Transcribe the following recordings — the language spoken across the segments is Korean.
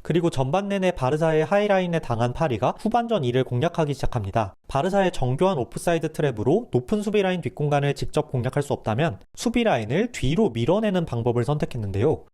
그리고 전반 내내 바르사의 하이라인에 당한 파리가 후반전 이를 공략하기 시작합니다. 바르사의 정교한 오프사이드 트랩으로 높은 수비라인 뒷공간을 직접 공략할 수 없다면 수비라인을 뒤로 밀어내는 방법을 선택했는데요.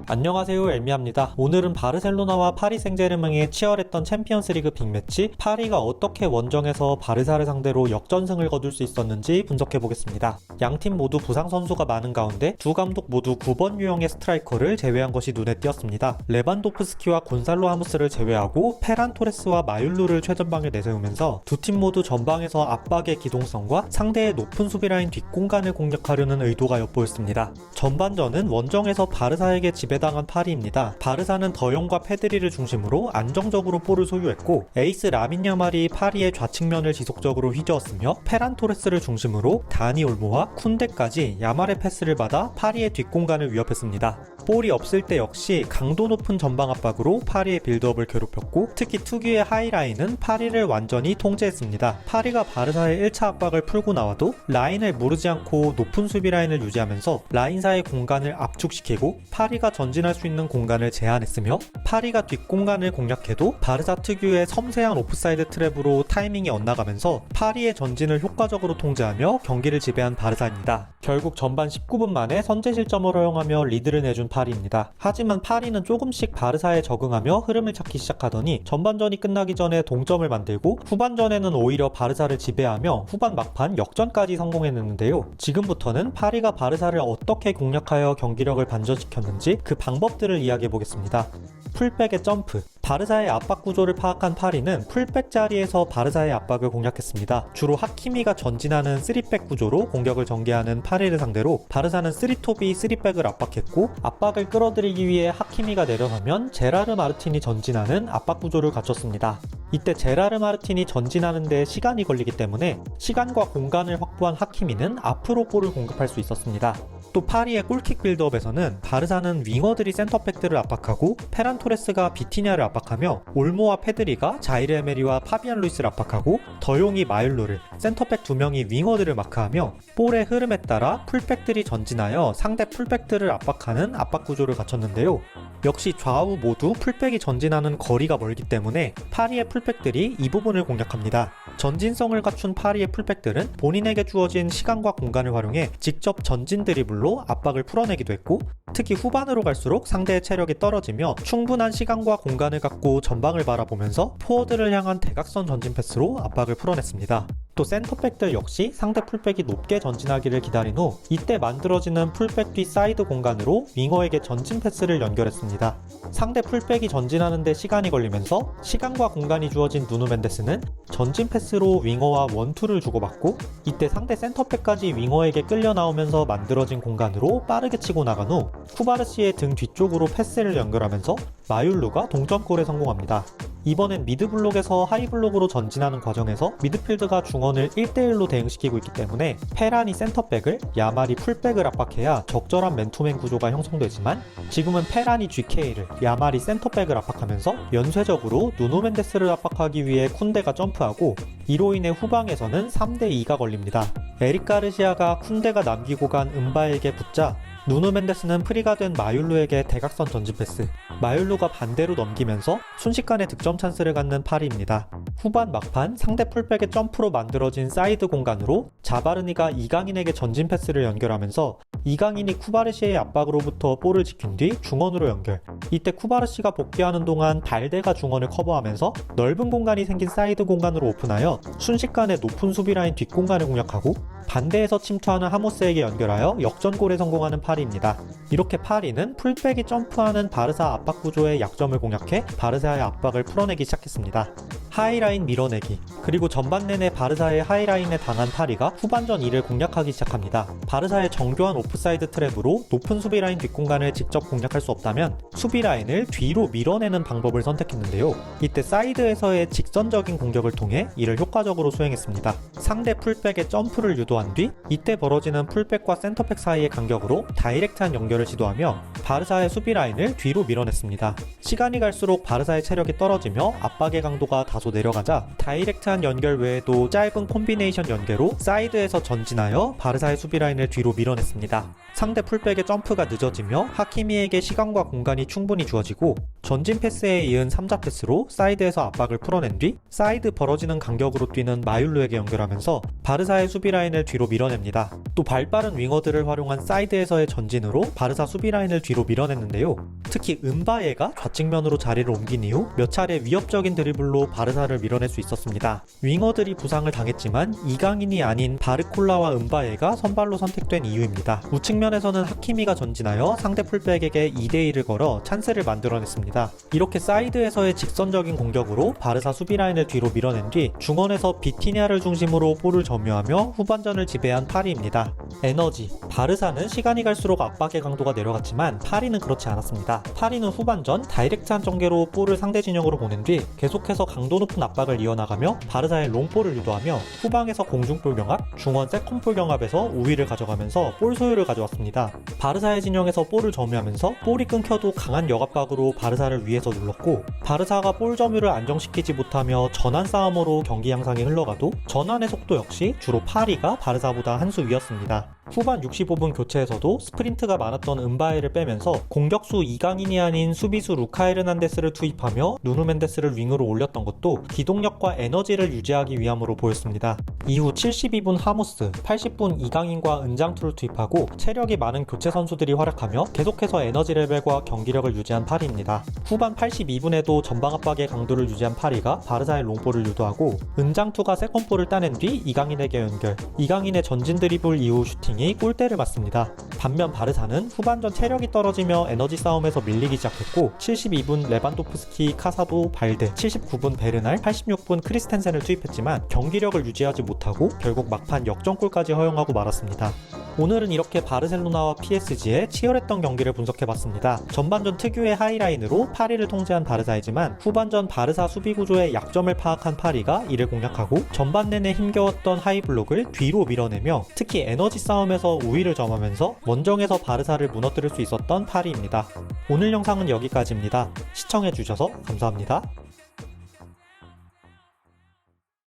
안녕하세요, 엘미야입니다. 오늘은 바르셀로나와 파리 생제르맹의 치열했던 챔피언스리그 빅매치 파리가 어떻게 원정에서 바르사를 상대로 역전승을 거둘 수 있었는지 분석해보겠습니다. 양팀 모두 부상 선수가 많은 가운데 두 감독 모두 9번 유형의 스트라이커를 제외한 것이 눈에 띄었습니다. 레반도프스키와 곤살로 하무스를 제외하고 페란 토레스와 마율루를 최전방에 내세우면서 두 팀 모두 전방에서 압박의 기동성과 상대의 높은 수비라인 뒷공간을 공략하려는 의도가 엿보였습니다. 전반전은 원정에서 바르사에게 지배당한 파리입니다. 바르사는 더용과 페드리를 중심으로 안정적으로 볼을 소유했고 에이스 라민 야말이 파리의 좌측면을 지속적으로 휘저었으며 페란 토레스를 중심으로 다니 올모와 쿤데까지 야말의 패스를 받아 파리의 뒷공간을 위협했습니다. 볼이 없을 때 역시 강도 높은 전방 압박으로 파리의 빌드업을 괴롭혔고 특히 특유의 하이라인은 파리를 완전히 통제했습니다. 파리가 바르사의 1차 압박을 풀고 나와도 라인을 무르지 않고 높은 수비 라인을 유지하면서 라인 사이 공간을 압축시키고 파리가 전진할 수 있는 공간을 제한했으며 파리가 뒷공간을 공략해도 바르사 특유의 섬세한 오프사이드 트랩으로 타이밍이 엇나가면서 파리의 전진을 효과적으로 통제하며 경기를 지배한 바르사입니다. 결국 전반 19분 만에 선제 실점을 허용하며 리드를 내준 파리입니다. 하지만 파리는 조금씩 바르사에 적응하며 흐름을 찾기 시작하더니 전반전이 끝나기 전에 동점을 만들고 후반전에는 오히려 바르사를 지배하며 후반 막판 역전까지 성공했는데요. 지금부터는 파리가 바르사를 어떻게 공략하여 경기력을 반전시켰는지 그 방법들을 이야기해보겠습니다. 풀백의 점프. 바르사의 압박 구조를 파악한 파리는 풀백 자리에서 바르사의 압박을 공략했습니다. 주로 하키미가 전진하는 3백 구조로 공격을 전개하는 파리를 상대로 바르사는 3톱이 3백을 압박했고 압박을 끌어들이기 위해 하키미가 내려가면 제라르 마르틴이 전진하는 압박 구조를 갖췄습니다. 이때 제라르 마르틴이 전진하는 데 시간이 걸리기 때문에 시간과 공간을 확보한 하키미는 앞으로 볼을 공급할 수 있었습니다. 또 파리의 골킥 빌드업에서는 바르사는 윙어들이 센터백들을 압박하고 페란 토레스가 비티냐를 압박하며 올모와 페드리가 자이르 에메리와 파비안 루이스를 압박하고 더용이 마율로를, 센터백 2명이 윙어들을 마크하며 볼의 흐름에 따라 풀백들이 전진하여 상대 풀백들을 압박하는 압박 구조를 갖췄는데요. 역시 좌우 모두 풀백이 전진하는 거리가 멀기 때문에 파리의 풀백들이 이 부분을 공략합니다. 전진성을 갖춘 파리의 풀백들은 본인에게 주어진 시간과 공간을 활용해 직접 전진 드리블로 압박을 풀어내기도 했고 특히 후반으로 갈수록 상대의 체력이 떨어지며 충분한 시간과 공간을 갖고 전방을 바라보면서 포워드를 향한 대각선 전진 패스로 압박을 풀어냈습니다. 또 센터백들 역시 상대 풀백이 높게 전진하기를 기다린 후 이때 만들어지는 풀백 뒤 사이드 공간으로 윙어에게 전진 패스를 연결했습니다. 상대 풀백이 전진하는데 시간이 걸리면서 시간과 공간이 주어진 누누 멘데스는 전진 패스로 윙어와 원투를 주고받고 이때 상대 센터백까지 윙어에게 끌려 나오면서 만들어진 공간으로 빠르게 치고 나간 후 쿠바르시의 등 뒤쪽으로 패스를 연결하면서 마율루가 동점골에 성공합니다. 이번엔 미드블록에서 하이블록으로 전진하는 과정에서 미드필드가 중원을 1대1로 대응시키고 있기 때문에 페란이 센터백을, 야말이 풀백을 압박해야 적절한 맨투맨 구조가 형성되지만 지금은 페란이 GK를, 야말이 센터백을 압박하면서 연쇄적으로 누노 멘데스를 압박하기 위해 쿤데가 점프하고 이로 인해 후방에서는 3대2가 걸립니다. 에릭 가르시아가 쿤데가 남기고 간 은바에게 붙자 누누 멘데스는 프리가 된 마율루에게 대각선 전진 패스, 마율루가 반대로 넘기면서 순식간에 득점 찬스를 갖는 파리입니다. 후반 막판 상대 풀백의 점프로 만들어진 사이드 공간으로 자바르니가 이강인에게 전진 패스를 연결하면서 이강인이 쿠바르시의 압박으로부터 볼을 지킨 뒤 중원으로 연결. 이때 쿠바르시가 복귀하는 동안 발데가 중원을 커버하면서 넓은 공간이 생긴 사이드 공간으로 오픈하여 순식간에 높은 수비라인 뒷공간을 공략하고 반대에서 침투하는 하모스에게 연결하여 역전골에 성공하는 파리입니다. 이렇게 파리는 풀백이 점프하는 바르사 압박 구조의 약점을 공략해 바르사의 압박을 풀어내기 시작했습니다. 하이라인 밀어내기. 그리고 전반 내내 바르사의 하이라인에 당한 파리가 후반전 이를 공략하기 시작합니다. 바르사의 정교한 오프사이드 트랩으로 높은 수비라인 뒷공간을 직접 공략할 수 없다면 수비라인을 뒤로 밀어내는 방법을 선택했는데요. 이때 사이드에서의 직선적인 공격을 통해 이를 효과적으로 수행했습니다. 상대 풀백의 점프를 유도한 뒤 이때 벌어지는 풀백과 센터백 사이의 간격으로 다이렉트한 연결을 시도하며 바르사의 수비라인을 뒤로 밀어냈습니다. 시간이 갈수록 바르사의 체력이 떨어지며 압박의 강도가 다소 다소 내려가자 다이렉트한 연결 외에도 짧은 콤비네이션 연계로 사이드에서 전진하여 바르사의 수비 라인을 뒤로 밀어냈습니다. 상대 풀백의 점프가 늦어지며 하키미에게 시간과 공간이 충분히 주어지고 전진 패스에 이은 3자 패스로 사이드에서 압박을 풀어낸 뒤 사이드 벌어지는 간격으로 뛰는 마율루에게 연결하면서 바르사의 수비 라인을 뒤로 밀어냅니다. 또 발빠른 윙어들을 활용한 사이드에서의 전진으로 바르사 수비 라인을 뒤로 밀어냈는데요. 특히 은바예가 좌측면으로 자리를 옮긴 이후 몇 차례 위협적인 드리블로 바르사를 밀어낼 수 있었습니다. 윙어들이 부상을 당했지만 이강인이 아닌 바르콜라와 은바예가 선발로 선택된 이유입니다. 우측면에서는 하키미가 전진하여 상대 풀백에게 2대2를 걸어 찬스를 만들어냈습니다. 이렇게 사이드에서의 직선적인 공격으로 바르사 수비 라인을 뒤로 밀어낸 뒤 중원에서 비티냐를 중심으로 볼을 점유하며 후반전을 지배한 파리입니다. 에너지, 바르사는 시간이 갈수록 압박의 강도가 내려갔지만 파리는 그렇지 않았습니다. 파리는 후반전 다이렉트한 전개로 볼을 상대 진영으로 보낸 뒤 계속해서 강도 높은 압박을 이어나가며 바르사의 롱볼을 유도하며 후방에서 공중볼 경합, 중원 세컨볼 경합에서 우위를 가져가면서 볼 소유를 가져왔습니다. 바르사의 진영에서 볼을 점유하면서 볼이 끊겨도 강한 역압박으로 바르사를 위에서 눌렀고 바르사가 볼 점유를 안정시키지 못하며 전환 싸움으로 경기 양상이 흘러가도 전환의 속도 역시 주로 파리가 바르사보다 한 수 위였습니다. 후반 65분 교체에서도 스프린트가 많았던 은바에를 빼면서 공격수 이강인이 아닌 수비수 루카 에르난데스를 투입하며 누누 멘데스를 윙으로 올렸던 것도 기동력과 에너지를 유지하기 위함으로 보였습니다. 이후 72분 하모스, 80분 이강인과 은장투를 투입하고 체력이 많은 교체 선수들이 활약하며 계속해서 에너지 레벨과 경기력을 유지한 파리입니다. 후반 82분에도 전방 압박의 강도를 유지한 파리가 바르사의 롱볼을 유도하고 은장투가 세컨볼을 따낸 뒤 이강인에게 연결, 이강인의 전진 드리블 이후 슈팅이 골대를 맞습니다. 반면 바르사는 후반전 체력이 떨어지며 에너지 싸움에서 밀리기 시작했고 72분 레반도프스키, 카사도, 발데, 79분 베르날, 86분 크리스텐센을 투입했지만 경기력을 유지하지 못하고 결국 막판 역전골까지 허용하고 말았습니다. 오늘은 이렇게 바르셀로나와 PSG의 치열했던 경기를 분석해봤습니다. 전반전 특유의 하이라인으로 파리를 통제한 바르사이지만 후반전 바르사 수비 구조의 약점을 파악한 파리가 이를 공략하고 전반 내내 힘겨웠던 하이블록을 뒤로 밀어내며 특히 에너지 싸움에서 우위를 점하면서 원정에서 바르사를 무너뜨릴 수 있었던 파리입니다. 오늘 영상은 여기까지입니다. 시청해주셔서 감사합니다.